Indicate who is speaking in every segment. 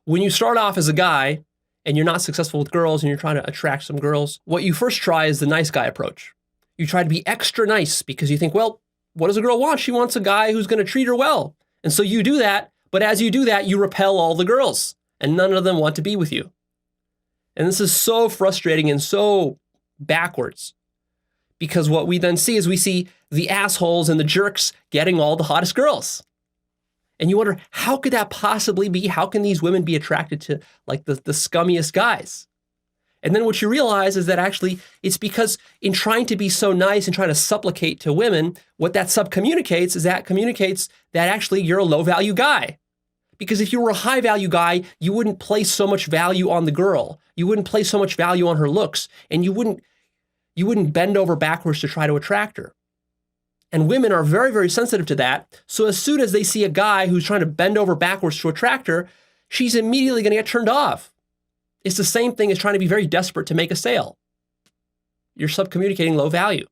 Speaker 1: When you start off as a guy and you're not successful with girls and you're trying to attract some girls, what you first try is the nice guy approach. You try to be extra nice because you think, well, what does a girl want? She wants a guy who's going to treat her well. And so you do that, but as you do that, you repel all the girls and none of them want to be with you. And this is so frustrating and so backwards because what we then see is we see the assholes and the jerks getting all the hottest girls. And you wonder, how could that possibly be? How can these women be attracted to like the scummiest guys? And then what you realize is that actually it's because in trying to be so nice and trying to supplicate to women, what that communicates is that actually you're a low value guy. Because if you were a high value guy, you wouldn't place so much value on the girl. You wouldn't place so much value on her looks, and you wouldn't bend over backwards to try to attract her. And women are very, very sensitive to that. So as soon as they see a guy who's trying to bend over backwards to attract her, she's immediately going to get turned off. It's the same thing as trying to be very desperate to make a sale. You're subcommunicating low value.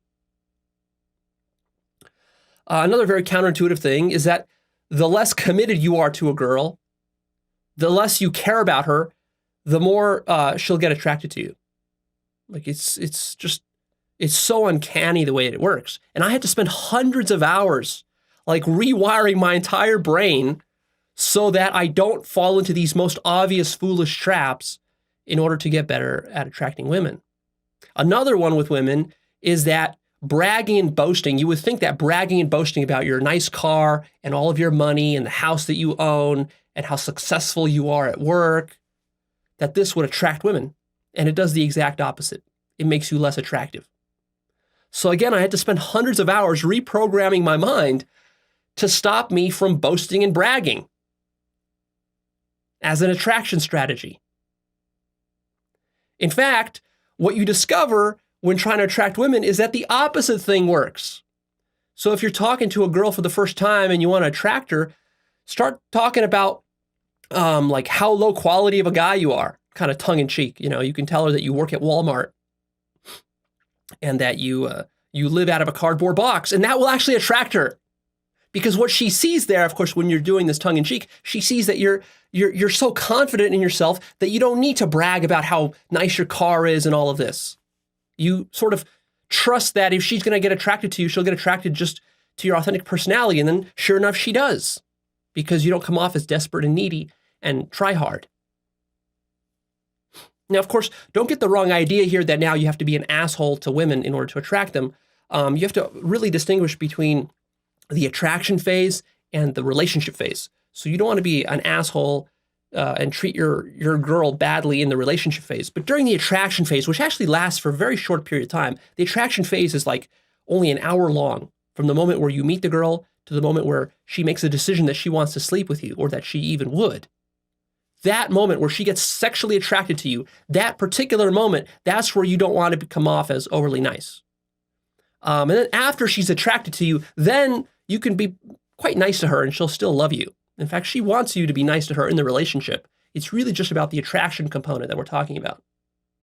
Speaker 1: Another very counterintuitive thing is that the less committed you are to a girl, the less you care about her, the more she'll get attracted to you. Like it's so uncanny the way it works. And I had to spend hundreds of hours like rewiring my entire brain so that I don't fall into these most obvious foolish traps in order to get better at attracting women. Another one with women is that bragging and boasting. You would think that bragging and boasting about your nice car and all of your money and the house that you own and how successful you are at work, that this would attract women. And it does the exact opposite. It makes you less attractive. So again, I had to spend hundreds of hours reprogramming my mind to stop me from boasting and bragging as an attraction strategy. In fact, what you discover when trying to attract women is that the opposite thing works. So if you're talking to a girl for the first time and you want to attract her, start talking about like how low quality of a guy you are, kind of tongue in cheek. You know, you can tell her that you work at Walmart and that you live out of a cardboard box, and that will actually attract her. Because what she sees there, of course, when you're doing this tongue in cheek, she sees that you're so confident in yourself that you don't need to brag about how nice your car is and all of this. You sort of trust that if she's going to get attracted to you, she'll get attracted just to your authentic personality. And then sure enough, she does, because you don't come off as desperate and needy and try hard. Now, of course, don't get the wrong idea here that now you have to be an asshole to women in order to attract them. You have to really distinguish between the attraction phase and the relationship phase. So you don't want to be an asshole and treat your girl badly in the relationship phase. But during the attraction phase, which actually lasts for a very short period of time, the attraction phase is like only an hour long from the moment where you meet the girl to the moment where she makes a decision that she wants to sleep with you or that she even would. That moment where she gets sexually attracted to you, that particular moment, that's where you don't want to come off as overly nice. And then after she's attracted to you, then you can be quite nice to her and she'll still love you. In fact, she wants you to be nice to her in the relationship. It's really just about the attraction component that we're talking about.